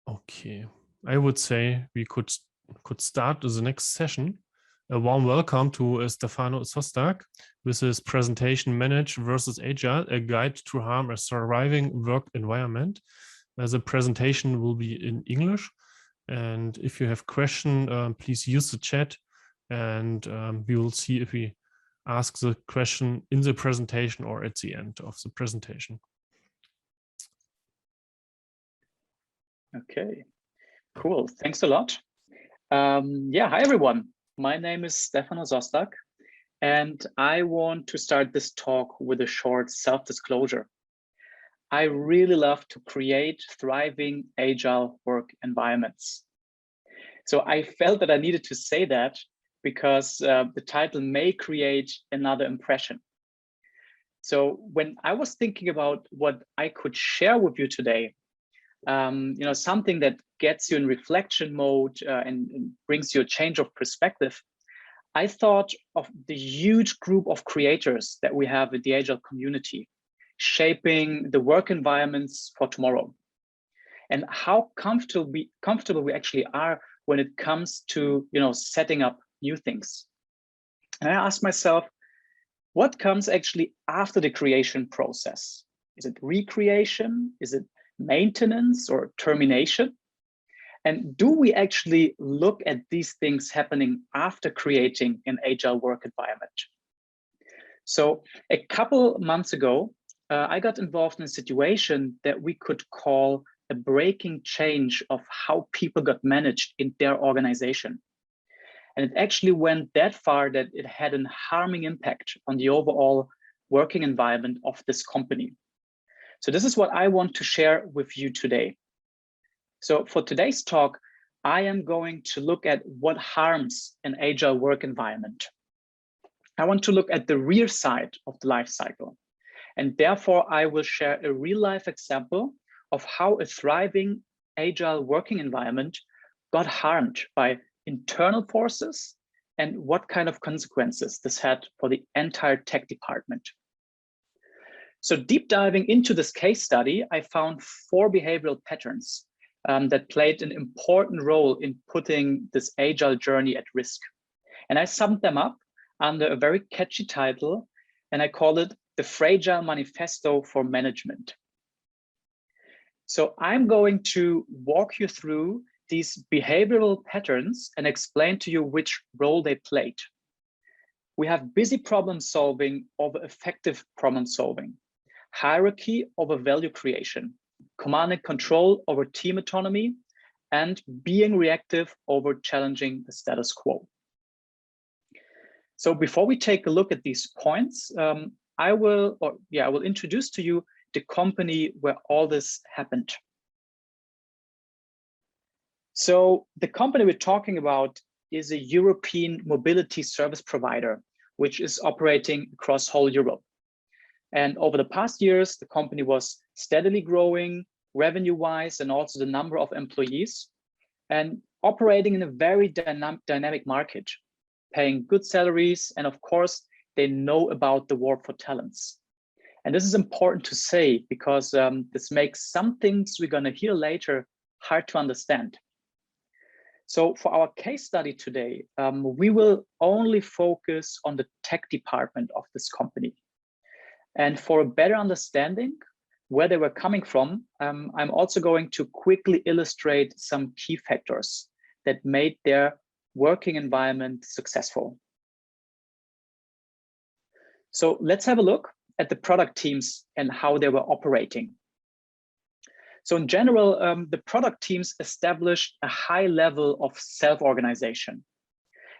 Okay, I would say we could start the next session. A warm welcome to Stefano Sostak with his presentation Manage versus Agile, a guide to harm a thriving work environment. The presentation will be in English. And if you have questions, please use the chat and we will see if we ask the question in the presentation or at the end of the presentation. Okay, cool. Thanks a lot. Hi everyone. My name is Stefano Sostak, and I want to start this talk with a short self-disclosure. I really love to create thriving agile work environments. So I felt that I needed to say that because the title may create another impression. So when I was thinking about what I could share with you today, something that gets you in reflection mode and brings you a change of perspective, I thought of the huge group of creators that we have in the Agile community, shaping the work environments for tomorrow, and how comfortable we actually are when it comes to setting up new things. And I asked myself, what comes actually after the creation process? Is it recreation? Is it maintenance or termination? And do we actually look at these things happening after creating an agile work environment? So a couple months ago, I got involved in a situation that we could call a breaking change of how people got managed in their organization. And it actually went that far that it had a harming impact on the overall working environment of this company. So this is what I want to share with you today. So for today's talk, I am going to look at what harms an agile work environment. I want to look at the rear side of the life cycle. And therefore, I will share a real life example of how a thriving agile working environment got harmed by internal forces and what kind of consequences this had for the entire tech department. So deep diving into this case study, I found 4 behavioral patterns that played an important role in putting this agile journey at risk. And I summed them up under a very catchy title, and I call it the Fragile Manifesto for Management. So I'm going to walk you through these behavioral patterns and explain to you which role they played. We have busy problem solving over effective problem solving, hierarchy over value creation, command and control over team autonomy, and being reactive over challenging the status quo. So before we take a look at these points, I will introduce to you the company where all this happened. So the company we're talking about is a European mobility service provider, which is operating across whole Europe. And over the past years, the company was steadily growing revenue-wise and also the number of employees, and operating in a very dynamic market, paying good salaries. And of course, they know about the war for talents. And this is important to say because this makes some things we're going to hear later hard to understand. So for our case study today, we will only focus on the tech department of this company. And for a better understanding where they were coming from, I'm also going to quickly illustrate some key factors that made their working environment successful. So let's have a look at the product teams and how they were operating. So in general, the product teams established a high level of self-organization.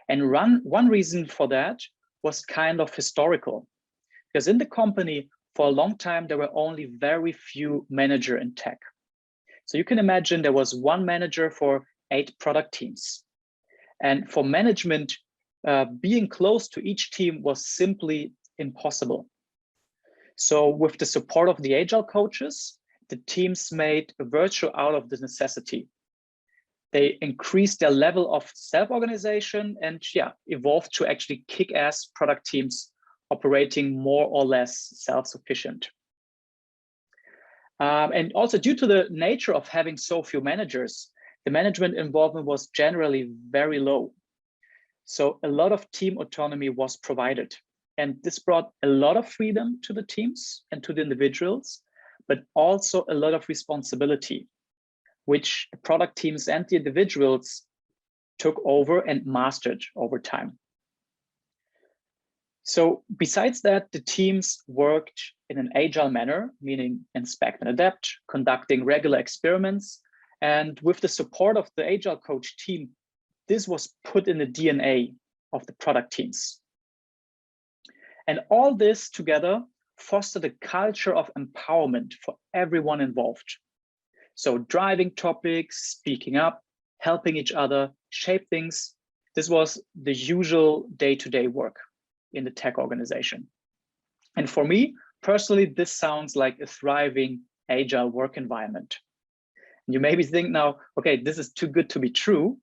And one reason for that was kind of historical, because in the company for a long time, there were only very few managers in tech. So you can imagine there was one manager for 8 product teams. And for management, being close to each team was simply impossible. So with the support of the Agile coaches, the teams made a virtue out of the necessity. They increased their level of self-organization and evolved to actually kick-ass product teams operating more or less self-sufficient. And also due to the nature of having so few managers, the management involvement was generally very low. So a lot of team autonomy was provided. And this brought a lot of freedom to the teams and to the individuals, but also a lot of responsibility, which the product teams and the individuals took over and mastered over time. So besides that, the teams worked in an agile manner, meaning inspect and adapt, conducting regular experiments. And with the support of the agile coach team, this was put in the DNA of the product teams. And all this together fostered a culture of empowerment for everyone involved. So driving topics, speaking up, helping each other, shape things. This was the usual day-to-day work in the tech organization. And for me, personally, this sounds like a thriving agile work environment. You maybe think now, okay, this is too good to be true.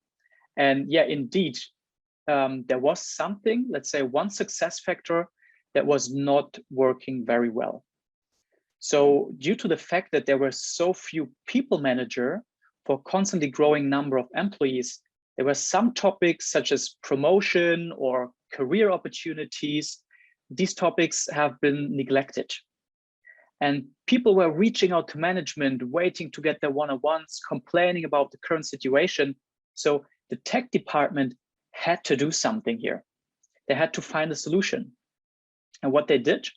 And yeah, indeed, there was something, let's say one success factor that was not working very well. So due to the fact that there were so few people manager for constantly growing number of employees, there were some topics such as promotion or career opportunities. These topics have been neglected. And people were reaching out to management, waiting to get their one-on-ones, complaining about the current situation. So the tech department had to do something here. They had to find a solution. And what they did,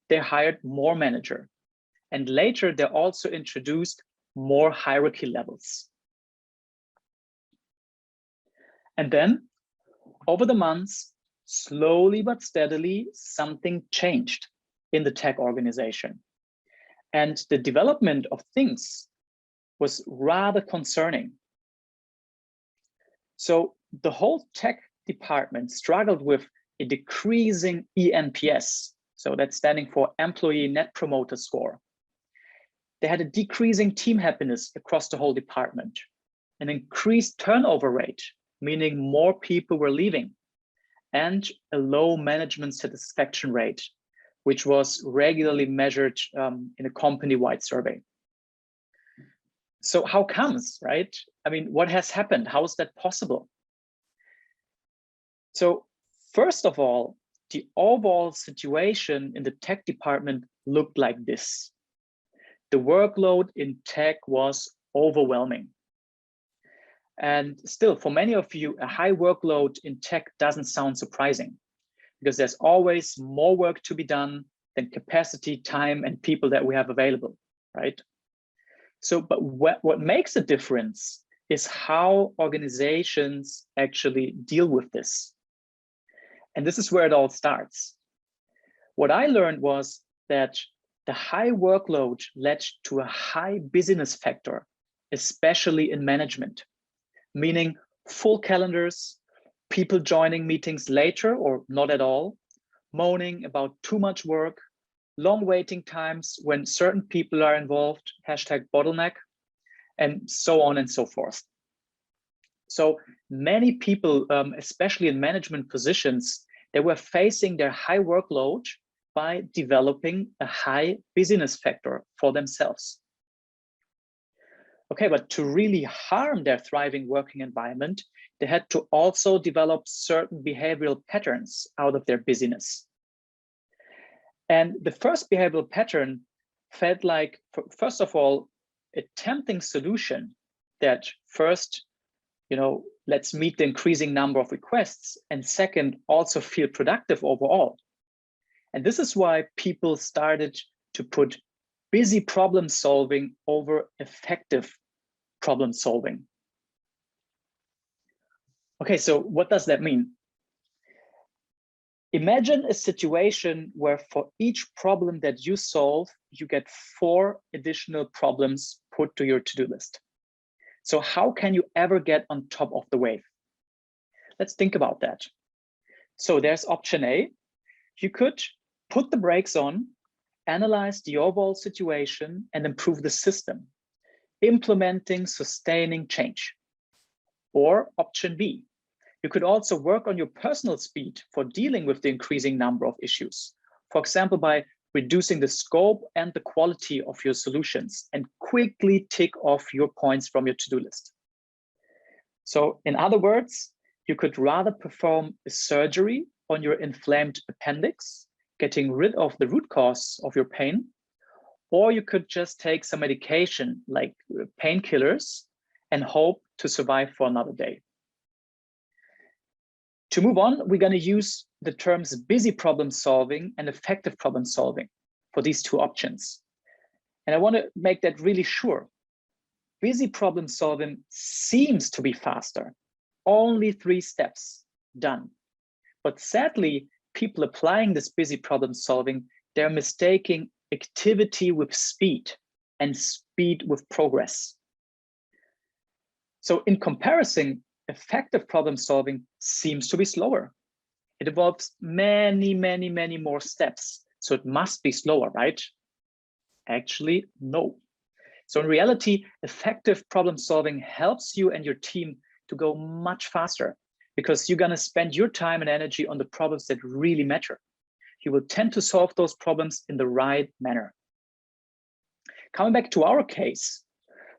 they hired more manager. And later they also introduced more hierarchy levels. And then over the months, slowly but steadily, something changed in the tech organization. And the development of things was rather concerning. So the whole tech department struggled with a decreasing ENPS. So that's standing for Employee Net Promoter Score. They had a decreasing team happiness across the whole department, an increased turnover rate, meaning more people were leaving, and a low management satisfaction rate, which was regularly measured in a company-wide survey. So how comes, right? I mean, what has happened? How is that possible? So first of all, the overall situation in the tech department looked like this. The workload in tech was overwhelming. And still, for many of you, a high workload in tech doesn't sound surprising because there's always more work to be done than capacity, time, and people that we have available, right? So, but what makes a difference is how organizations actually deal with this. And this is where it all starts. What I learned was that the high workload led to a high busyness factor, especially in management, meaning full calendars, people joining meetings later or not at all, moaning about too much work, long waiting times when certain people are involved, #bottleneck, and so on and so forth. So many people, especially in management positions, they were facing their high workload by developing a high busyness factor for themselves. Okay, but to really harm their thriving working environment, they had to also develop certain behavioral patterns out of their busyness. And the first behavioral pattern felt like, first of all, a tempting solution that first, let's meet the increasing number of requests, and second, also feel productive overall. And this is why people started to put busy problem solving over effective problem solving. Okay, so what does that mean? Imagine a situation where for each problem that you solve, you get 4 additional problems put to your to-do list. So how can you ever get on top of the wave? Let's think about that. So there's option A. You could put the brakes on, analyze the overall situation, and improve the system, implementing, sustaining change. Or option B. You could also work on your personal speed for dealing with the increasing number of issues. For example, by reducing the scope and the quality of your solutions, and quickly tick off your points from your to-do list. So in other words, you could rather perform a surgery on your inflamed appendix, getting rid of the root cause of your pain, or you could just take some medication like painkillers and hope to survive for another day. To move on, we're going to use the terms busy problem solving and effective problem solving for these two options. And I want to make that really sure. Busy problem solving seems to be faster, only 3 steps done. But sadly, people applying this busy problem solving, they're mistaking activity with speed and speed with progress. So in comparison, effective problem solving seems to be slower. It involves many more steps. So it must be slower, right? Actually, no. So in reality, effective problem solving helps you and your team to go much faster because you're going to spend your time and energy on the problems that really matter. You will tend to solve those problems in the right manner. Coming back to our case,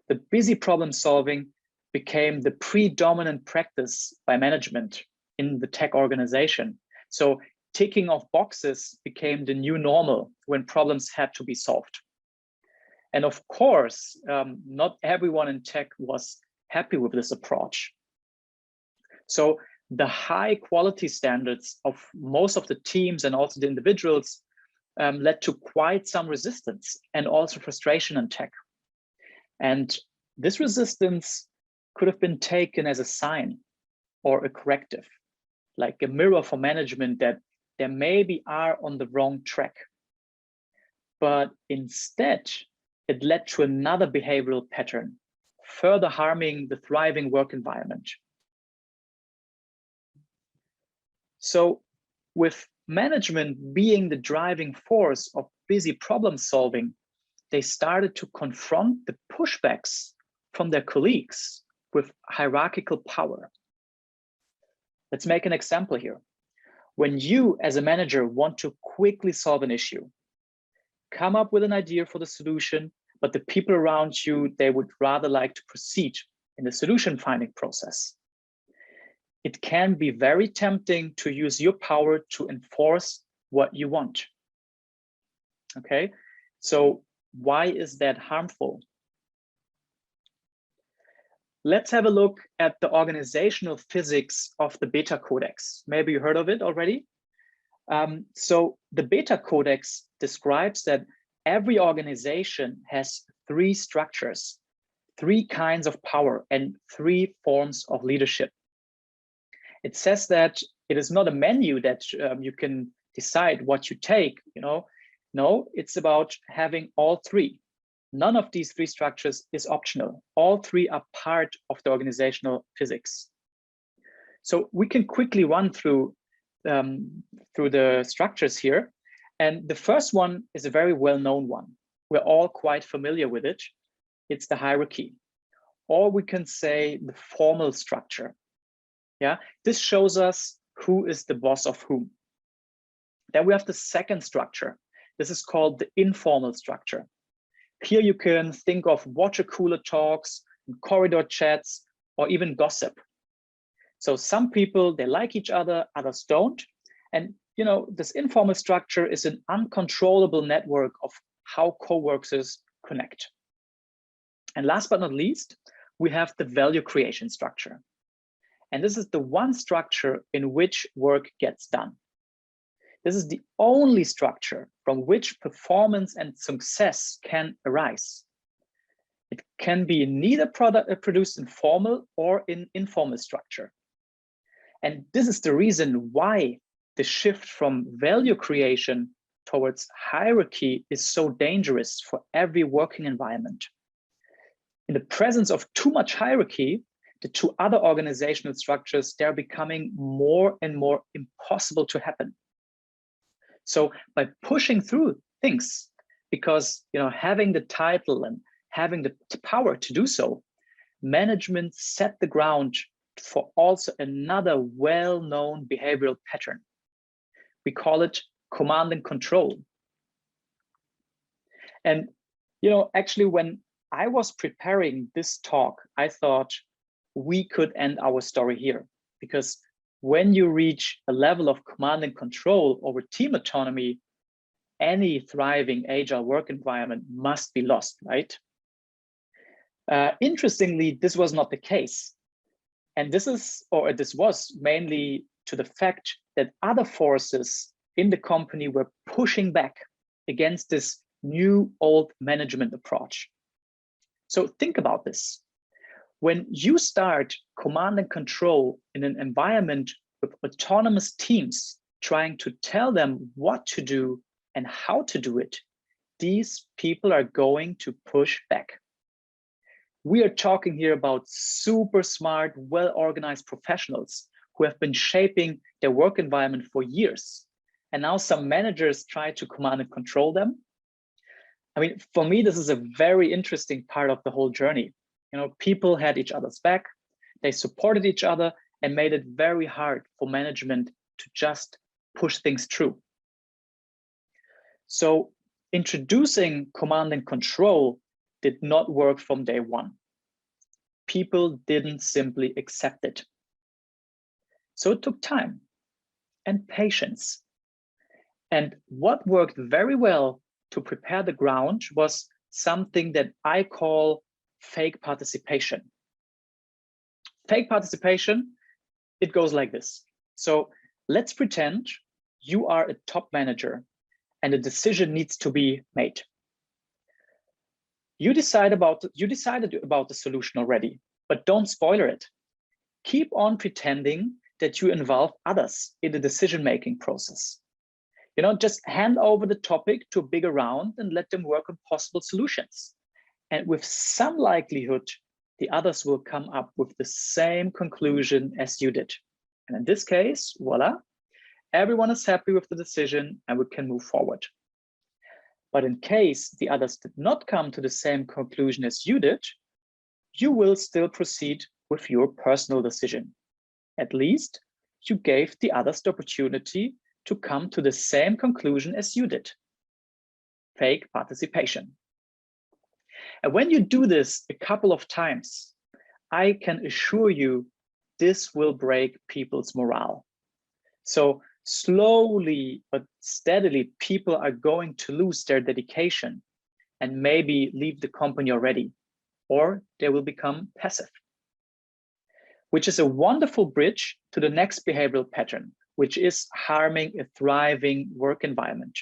the busy problem solving became the predominant practice by management in the tech organization. So ticking off boxes became the new normal when problems had to be solved. And of course, not everyone in tech was happy with this approach. So the high quality standards of most of the teams and also the individuals led to quite some resistance and also frustration in tech. And this resistance could have been taken as a sign or a corrective, like a mirror for management that they maybe are on the wrong track. But instead, it led to another behavioral pattern, further harming the thriving work environment. So with management being the driving force of busy problem solving, they started to confront the pushbacks from their colleagues with hierarchical power. Let's make an example here. When you as a manager want to quickly solve an issue, come up with an idea for the solution, but the people around you, they would rather like to proceed in the solution finding process. It can be very tempting to use your power to enforce what you want. Okay, so why is that harmful? Let's have a look at the organizational physics of the Beta Codex. Maybe you heard of it already. So the Beta Codex describes that every organization has 3 structures, 3 kinds of power, and 3 forms of leadership. It says that it is not a menu that you can decide what you take, No, it's about having all 3. None of these 3 structures is optional. All 3 are part of the organizational physics. So we can quickly run through the structures here. And the first one is a very well-known one. We're all quite familiar with it. It's the hierarchy, or we can say the formal structure. Yeah, this shows us who is the boss of whom. Then we have the second structure. This is called the informal structure. Here you can think of water cooler talks, corridor chats, or even gossip. So some people, they like each other, others don't. And this informal structure is an uncontrollable network of how coworkers connect. And last but not least, we have the value creation structure. And this is the one structure in which work gets done. This is the only structure from which performance and success can arise. It can be neither produced in formal or in informal structure. And this is the reason why the shift from value creation towards hierarchy is so dangerous for every working environment. In the presence of too much hierarchy, the 2 other organizational structures, they're becoming more and more impossible to happen. So by pushing through things, because having the title and having the power to do so, management set the ground for also another well-known behavioral pattern. We call it command and control. And, actually, when I was preparing this talk, I thought we could end our story here, because when you reach a level of command and control over team autonomy, any thriving agile work environment must be lost, right? Interestingly, this was not the case. And this was mainly to the fact that other forces in the company were pushing back against this new old management approach. So think about this. When you start command and control in an environment with autonomous teams trying to tell them what to do and how to do it, these people are going to push back. We are talking here about super smart, well-organized professionals who have been shaping their work environment for years. And now some managers try to command and control them. I mean, for me, this is a very interesting part of the whole journey. People had each other's back, they supported each other and made it very hard for management to just push things through. So introducing command and control did not work from day one. People didn't simply accept it. So it took time and patience. And what worked very well to prepare the ground was something that I call fake participation. Fake participation, it goes like this. So let's pretend you are a top manager and a decision needs to be made. You decided about the solution already, but don't spoiler it. Keep on pretending that you involve others in the decision-making process. Just hand over the topic to a bigger round and let them work on possible solutions. And with some likelihood, the others will come up with the same conclusion as you did. And in this case, voila, everyone is happy with the decision and we can move forward. But in case the others did not come to the same conclusion as you did, you will still proceed with your personal decision. At least you gave the others the opportunity to come to the same conclusion as you did. Fake participation. And when you do this a couple of times, I can assure you this will break people's morale. So slowly but steadily, people are going to lose their dedication and maybe leave the company already, or they will become passive, which is a wonderful bridge to the next behavioral pattern, which is harming a thriving work environment.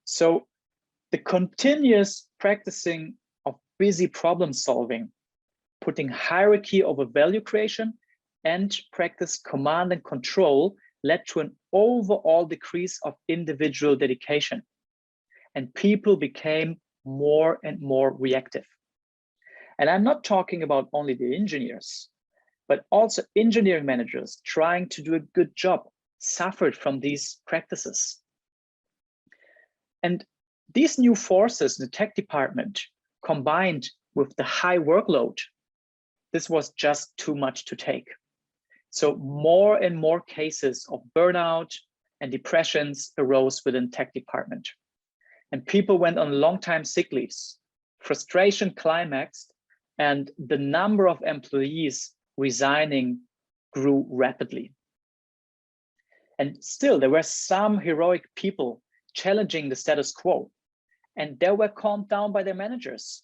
So the continuous practicing of busy problem solving, putting hierarchy over value creation, and practice command and control led to an overall decrease of individual dedication. And people became more and more reactive. And I'm not talking about only the engineers, but also engineering managers trying to do a good job suffered from these practices. And these new forces in the tech department, combined with the high workload, this was just too much to take. So more and more cases of burnout and depressions arose within tech department. And people went on long-time sick leaves. Frustration climaxed, and the number of employees resigning grew rapidly. And still, there were some heroic people challenging the status quo, and they were calmed down by their managers.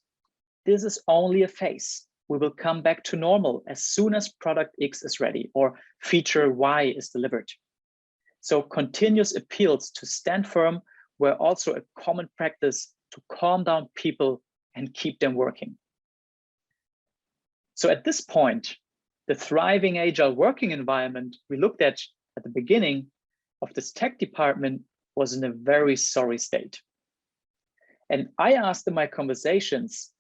This is only a phase. We will come back to normal as soon as product X is ready or feature Y is delivered. So continuous appeals to stand firm were also a common practice to calm down people and keep them working. So at this point, the thriving agile working environment we looked at the beginning of this tech department was in a very sorry state. And I asked in my conversations,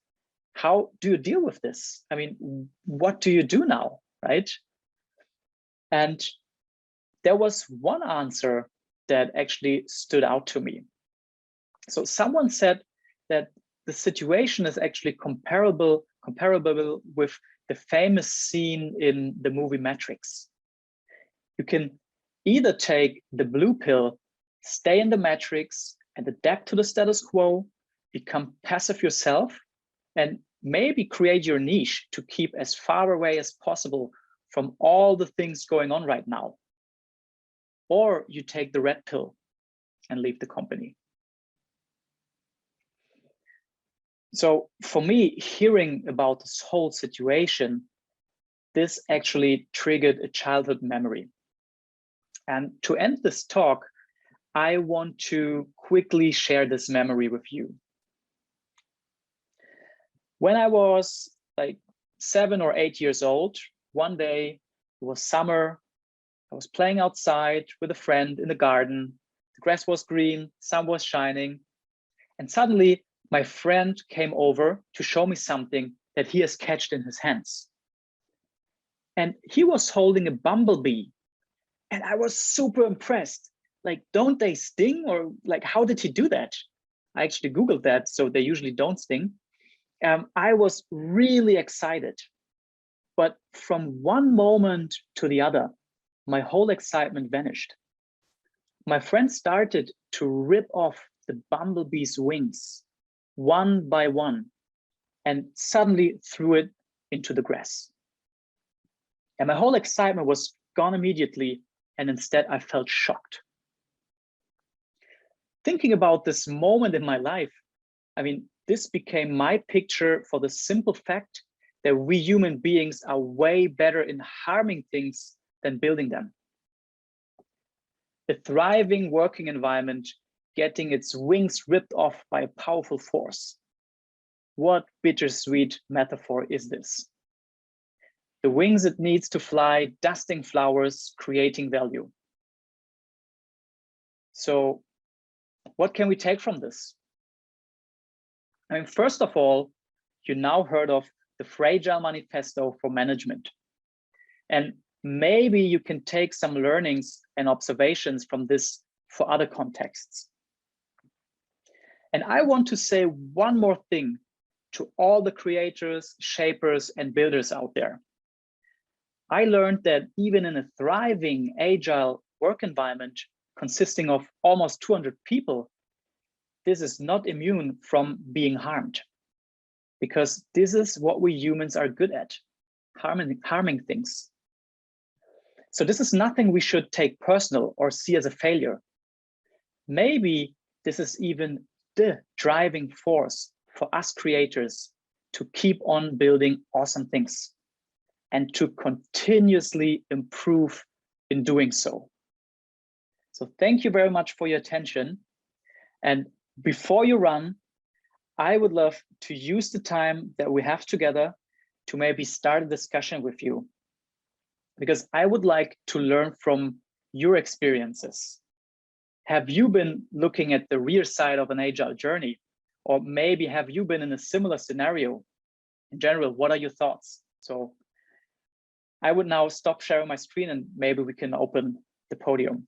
how do you deal with this? I mean, what do you do now, right? And there was one answer that actually stood out to me. So someone said that the situation is actually comparable with the famous scene in the movie Matrix. You can either take the blue pill, stay in the Matrix, and adapt to the status quo, become passive yourself, and maybe create your niche to keep as far away as possible from all the things going on right now. Or you take the red pill and leave the company. So for me, hearing about this whole situation, this actually triggered a childhood memory. And to end this talk, I want to quickly share this memory with you. When I was like 7 or 8 years old, one day, it was summer, I was playing outside with a friend in the garden. The grass was green, sun was shining, and suddenly my friend came over to show me something that he has catched in his hands. And he was holding a bumblebee, and I was super impressed. Like, don't they sting? Or like, how did he do that? I actually Googled that, so they usually don't sting. I was really excited. But from one moment to the other, my whole excitement vanished. My friend started to rip off the bumblebee's wings one by one and suddenly threw it into the grass. And my whole excitement was gone immediately, and instead I felt shocked. Thinking about this moment in my life, I mean, this became my picture for the simple fact that we human beings are way better in harming things than building them. A thriving working environment getting its wings ripped off by a powerful force. What bittersweet metaphor is this? The wings it needs to fly, dusting flowers, creating value. So what can we take from this? I mean, first of all, you now heard of the Fragile Manifesto for Management. And maybe you can take some learnings and observations from this for other contexts. And I want to say one more thing to all the creators, shapers, and builders out there. I learned that even in a thriving, agile work environment consisting of almost 200 people, this is not immune from being harmed, because this is what we humans are good at, harming things. So this is nothing we should take personal or see as a failure. Maybe this is even the driving force for us creators to keep on building awesome things and to continuously improve in doing so. So thank you very much for your attention. And before you run, I would love to use the time that we have together to maybe start a discussion with you, because I would like to learn from your experiences. Have you been looking at the rear side of an agile journey? Or maybe have you been in a similar scenario? In general, what are your thoughts? So I would now stop sharing my screen and maybe we can open the podium,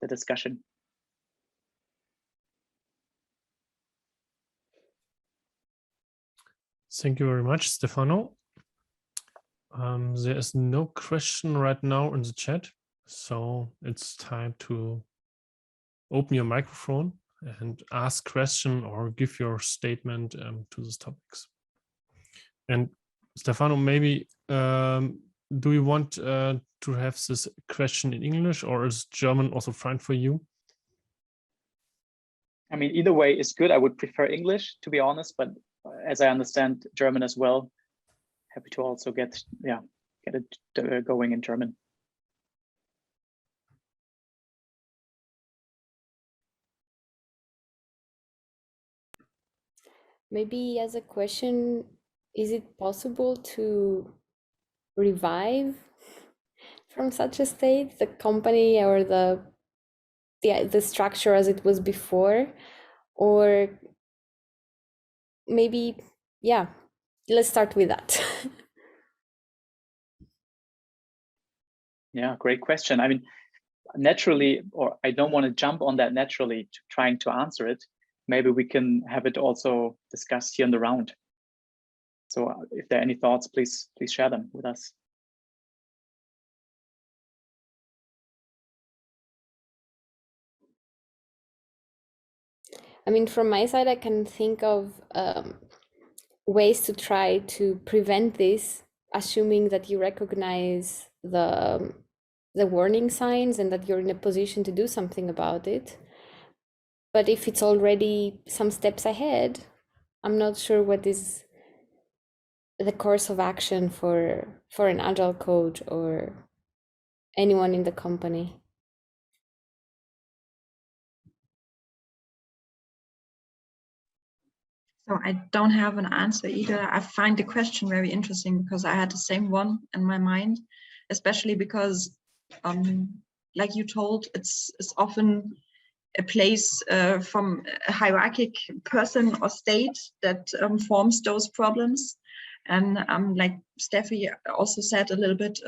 the discussion. Thank you very much, Stefano. There is no question right now in the chat, so it's time to open your microphone and ask question or give your statement to these topics. And Stefano, maybe do you want to have this question in English, or is German also fine for you? I mean, either way is good. I would prefer English, to be honest, but as I understand German as well, happy to also get it going in German. Maybe as a question, is it possible to revive from such a state the company or the structure as it was before? Or maybe, yeah, let's start with that. Yeah, great question. I mean, naturally, or I don't want to jump on that naturally, trying to answer it. Maybe we can have it also discussed here in the round. So if there are any thoughts, please share them with us. I mean, from my side, I can think of ways to try to prevent this, assuming that you recognize the warning signs and that you're in a position to do something about it. But if it's already some steps ahead, I'm not sure what is the course of action for an agile coach or anyone in the company. So I don't have an answer either. I find the question very interesting because I had the same one in my mind, especially because, like you told, it's often a place from a hierarchic person or state that forms those problems. And like Steffi also said a little bit,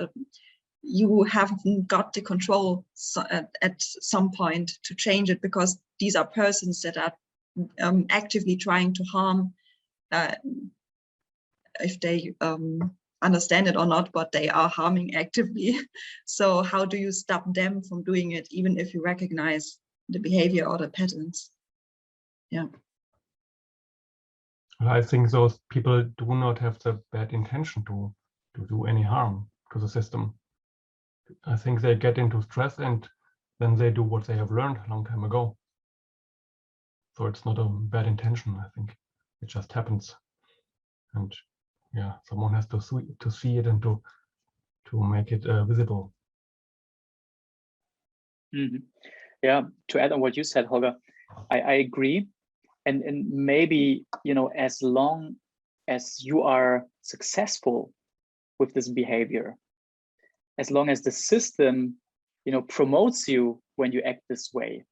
you haven't got the control at some point to change it because these are persons that are actively trying to harm, if they understand it or not, but they are harming actively. So how do you stop them from doing it, even if you recognize the behavior or the patterns? Yeah. I think those people do not have the bad intention to do any harm to the system. I think they get into stress and then they do what they have learned a long time ago. So it's not a bad intention, I think. It just happens. And yeah, someone has to see it and to make it visible. Mm-hmm. Yeah, to add on what you said, Holger, I agree. And maybe, you know, as long as you are successful with this behavior, as long as the system, you know, promotes you when you act this way,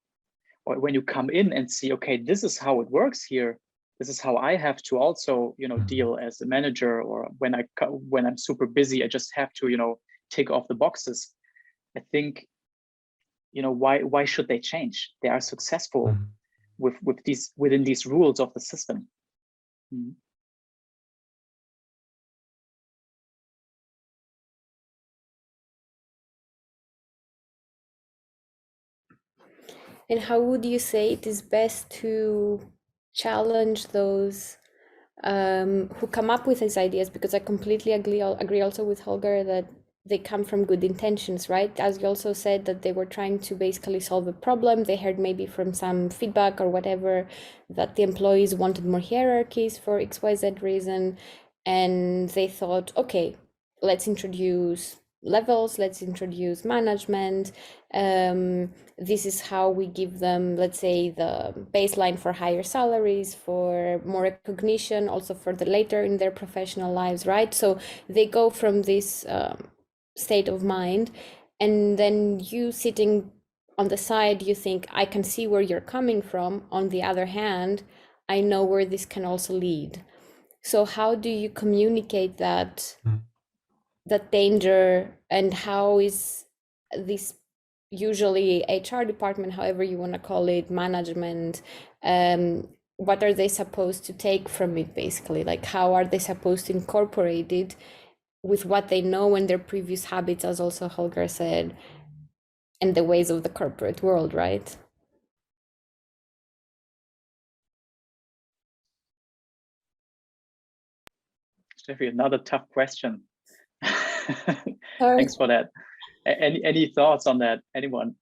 or when you come in and see, okay, this is how it works here. This is how I have to also, you know, deal as a manager, or when I'm super busy, I just have to, you know, tick off the boxes. I think, you know, why should they change? They are successful within these rules of the system. Mm-hmm. And how would you say it is best to challenge those who come up with these ideas? Because I completely agree also with Holger that they come from good intentions, right? As you also said, that they were trying to basically solve a problem. They heard maybe from some feedback or whatever that the employees wanted more hierarchies for XYZ reason. And they thought, okay, let's introduce levels, let's introduce management. This is how we give them, let's say, the baseline for higher salaries, for more recognition, also for the later in their professional lives, right? So they go from this state of mind, and then you sitting on the side, you think, I can see where you're coming from. On the other hand, I know where this can also lead. So how do you communicate that that danger, and how is this usually HR department, however you want to call it, management, what are they supposed to take from it, basically? Like, how are they supposed to incorporate it with what they know and their previous habits, as also Holger said, and the ways of the corporate world, right? Steffi, another tough question. Sorry. Thanks for that. Any thoughts on that? Anyone?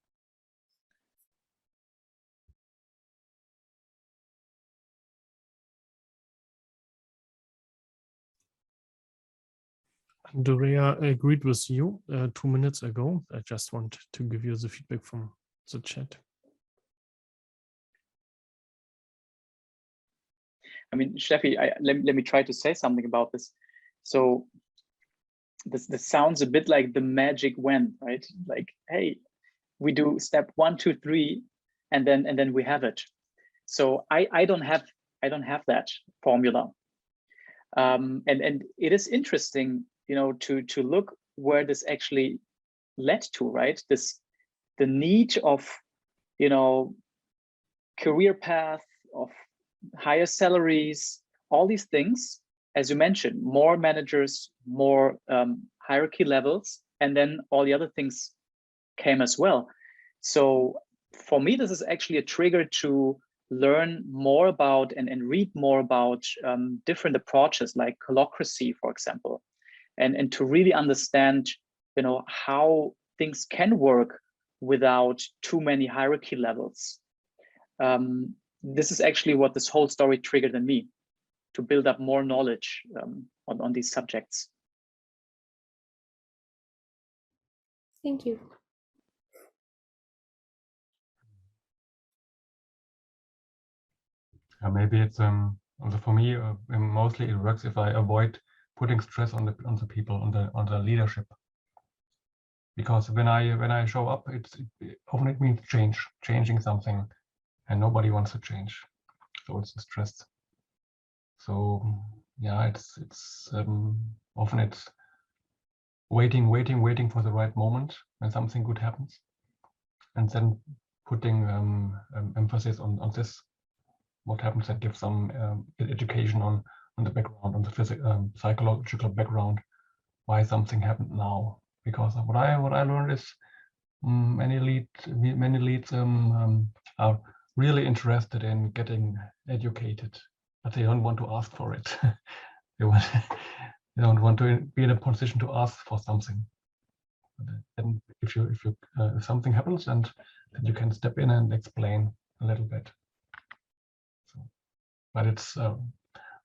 Andrea agreed with you 2 minutes ago. I just want to give you the feedback from the chat. I mean, Steffi, let me try to say something about this. So this sounds a bit like the magic when, right? Like, hey, we do step 1, 2, 3, and then we have it. So I don't have that formula. And it is interesting, you know, to look where this actually led to, right? The need of, you know, career path, of higher salaries, all these things, as you mentioned, more managers, more hierarchy levels, and then all the other things came as well. So for me, this is actually a trigger to learn more about and read more about different approaches like holacracy, for example, and to really understand, how things can work without too many hierarchy levels. This is actually what this whole story triggered in me, to build up more knowledge on these subjects. Thank you. Maybe it's also for me mostly it works if I avoid putting stress on the people, on the leadership, because when I show up, often it means changing something, and nobody wants to change, so it's stress. So yeah, it's often it's waiting for the right moment when something good happens, and then putting emphasis on this, what happens, and give some education on the background, on the psychological background, why something happened now. Because what I learned is many leads are really interested in getting educated, but they don't want to ask for it. they don't want to be in a position to ask for something. And if something happens, and then you can step in and explain a little bit. So, but it's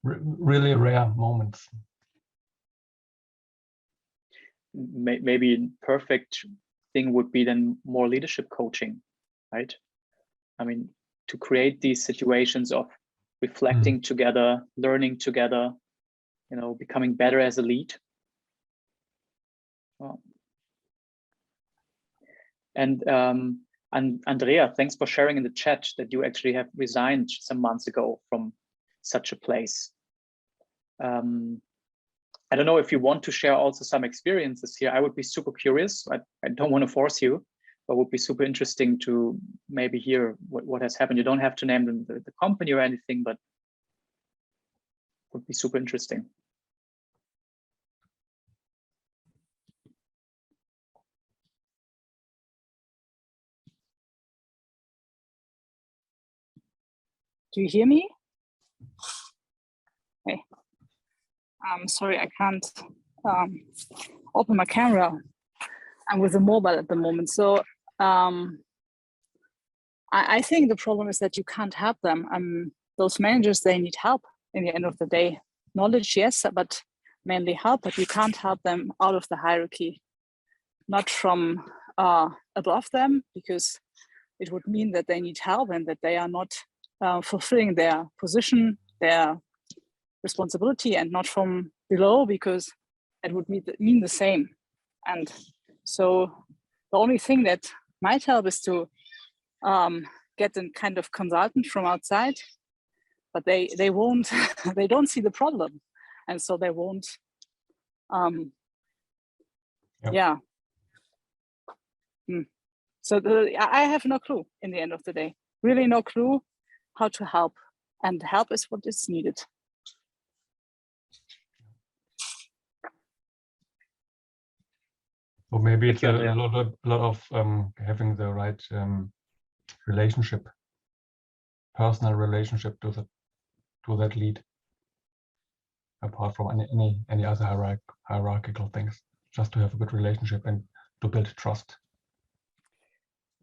really rare moments. Maybe a perfect thing would be then more leadership coaching, right? I mean, to create these situations of reflecting together, learning together, becoming better as a lead. Well, and Andrea, thanks for sharing in the chat that you actually have resigned some months ago from such a place. I don't know if you want to share also some experiences here. I would be super curious. I don't want to force you, but would be super interesting to maybe hear what has happened. You don't have to name the company or anything, but would be super interesting. Do you hear me? Okay. Sorry, I can't open my camera. I'm with a mobile at the moment. So I think the problem is that you can't help them. Those managers, they need help in the end of the day. Knowledge, yes, but mainly help, but you can't help them out of the hierarchy, not from above them, because it would mean that they need help and that they are not fulfilling their position, their responsibility, and not from below, because it would mean the same. And so the only thing that might help is to get a kind of consultant from outside, but they won't, they don't see the problem. And so they won't, yeah. So I have no clue in the end of the day, really no clue how to help, and help is what is needed. So maybe it's a lot of having the right relationship, personal relationship to that lead, apart from any other hierarchical things. Just to have a good relationship and to build trust.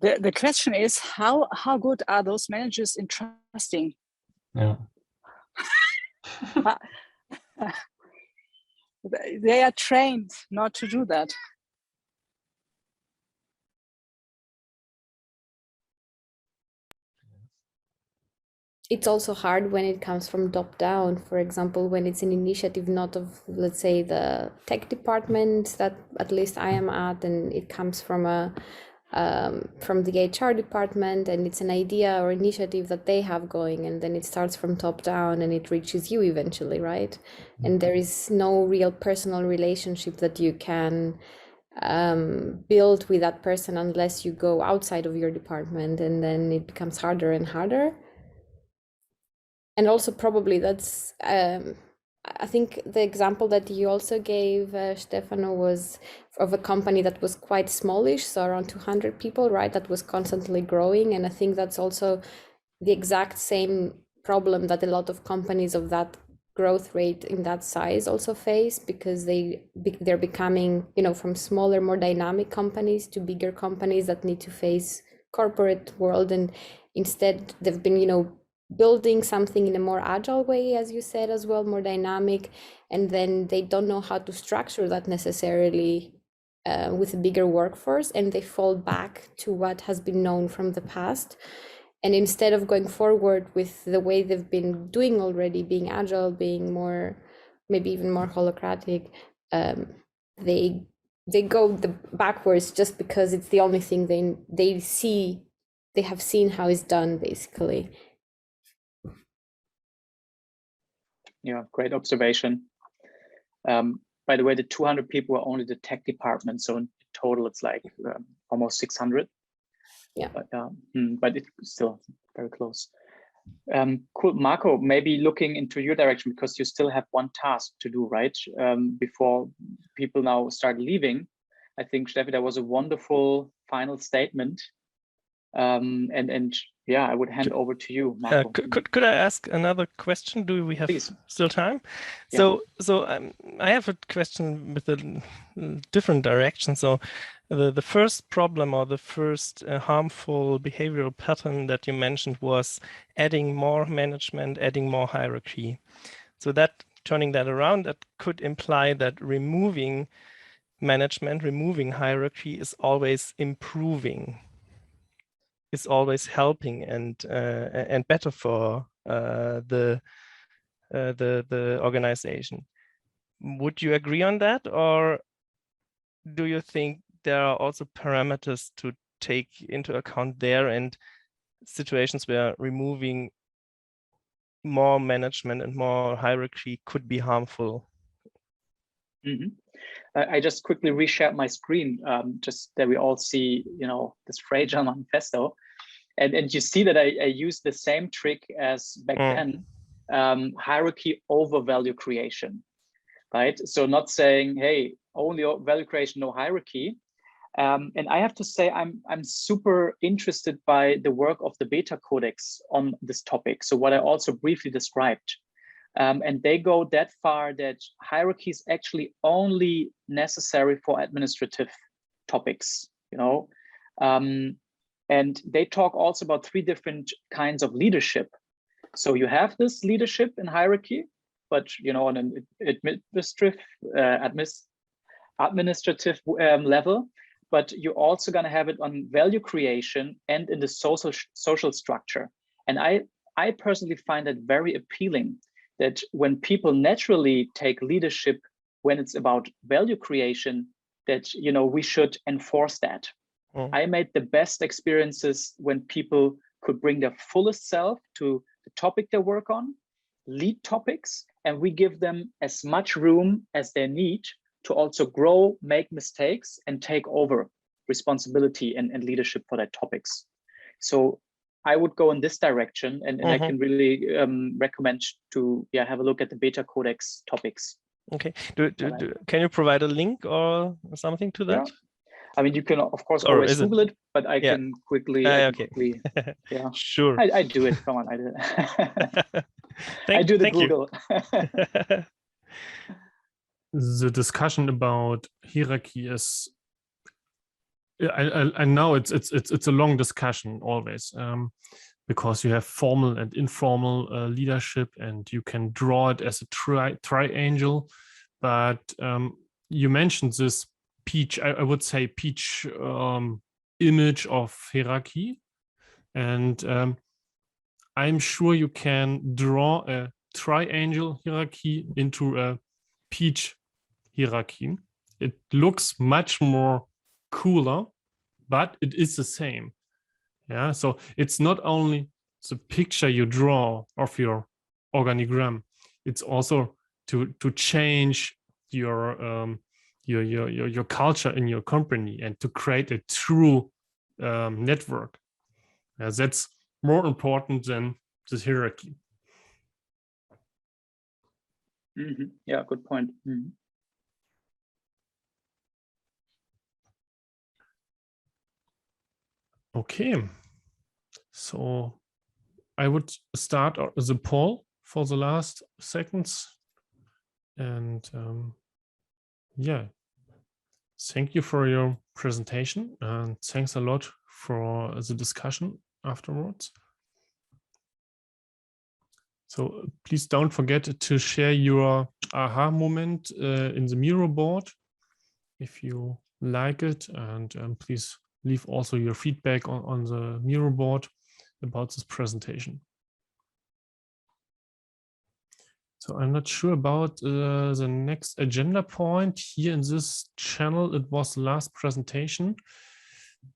The question is, how good are those managers in trusting? Yeah. They are trained not to do that. It's also hard when it comes from top down. For example, when it's an initiative not of, let's say, the tech department that at least I am at, and it comes from the HR department, and it's an idea or initiative that they have going, and then it starts from top down and it reaches you eventually, right? And there is no real personal relationship that you can build with that person unless you go outside of your department, and then it becomes harder and harder. And also probably that's, I think the example that you also gave, Stefano, was of a company that was quite smallish, so around 200 people, right? That was constantly growing. And I think that's also the exact same problem that a lot of companies of that growth rate in that size also face, because they're becoming, you know, from smaller, more dynamic companies to bigger companies that need to face corporate world, and instead they've been, you know, building something in a more agile way, as you said as well, more dynamic, and then they don't know how to structure that necessarily with a bigger workforce, and they fall back to what has been known from the past. And instead of going forward with the way they've been doing already, being agile, being more, maybe even more holocratic, they go backwards just because it's the only thing they have seen how it's done, basically. Yeah, great observation. By the way, the 200 people are only the tech department, so in total it's like almost 600. Yeah. But it's still very close. Cool, Marco, maybe looking into your direction, because you still have one task to do, right? Before people now start leaving. I think, Steffi, that was a wonderful final statement. And yeah, I would hand over to you, Marco. Could I ask another question? Do we have Please. still time? Yeah. So I have a question with a different direction. So the first problem, or the first harmful behavioral pattern that you mentioned, was adding more management, adding more hierarchy. So that, turning that around, that could imply that removing management, removing hierarchy is always improving, is always helping and better for the organization. Would you agree on that, or do you think there are also parameters to take into account there, and situations where removing more management and more hierarchy could be harmful? I just quickly reshared my screen, just that we all see, you know, this fragile manifesto, and you see that I use the same trick as back then, hierarchy over value creation, right? So not saying, hey, only value creation, no hierarchy. And I have to say, I'm super interested by the work of the Beta Codex on this topic. So what I also briefly described. And they go that far that hierarchy is actually only necessary for administrative topics, you know. And they talk also about 3 different kinds of leadership. So you have this leadership in hierarchy, but, you know, on an administrative level, but you're also going to have it on value creation and in the social structure. And I personally find that very appealing, that when people naturally take leadership when it's about value creation, that, you know, we should enforce that. I made the best experiences when people could bring their fullest self to the topic they work on, lead topics, and we give them as much room as they need to also grow, make mistakes, and take over responsibility and leadership for their topics. So I would go in this direction, and I can really recommend to have a look at the Beta Codex topics. Okay. Can you provide a link or something to that? Yeah. I mean, you can of course always Google it, but I can quickly. Okay. Yeah. Sure. I do it. Come on, I do it. I do the Google. The discussion about hierarchy is, I know it's a long discussion always, because you have formal and informal leadership, and you can draw it as a triangle. But you mentioned this peach, I would say peach image of hierarchy, and I'm sure you can draw a triangle hierarchy into a peach hierarchy. It looks much more cooler, but it is the same. Yeah, so it's not only the picture you draw of your organigram, it's also to change your culture in your company and to create a true network. That's more important than this hierarchy. Yeah, good point. Okay, so I would start the poll for the last seconds. And yeah, thank you for your presentation, and thanks a lot for the discussion afterwards. So please don't forget to share your aha moment in the Miro board if you like it, and please leave also your feedback on the Miro board about this presentation. So I'm not sure about the next agenda point here in this channel. It was the last presentation.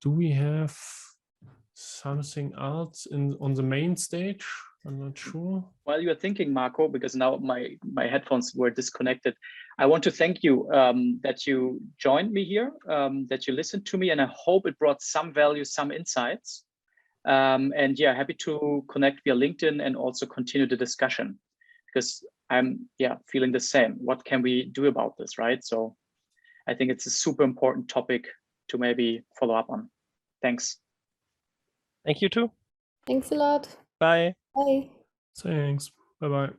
Do we have something else on the main stage? I'm not sure. While you're thinking, Marco, because now my headphones were disconnected, I want to thank you that you joined me here, that you listened to me, and I hope it brought some value, some insights. And yeah, happy to connect via LinkedIn and also continue the discussion, because I'm feeling the same. What can we do about this, right? So I think it's a super important topic to maybe follow up on. Thanks. Thank you too. Thanks a lot. Bye. Bye. Thanks. Bye-bye.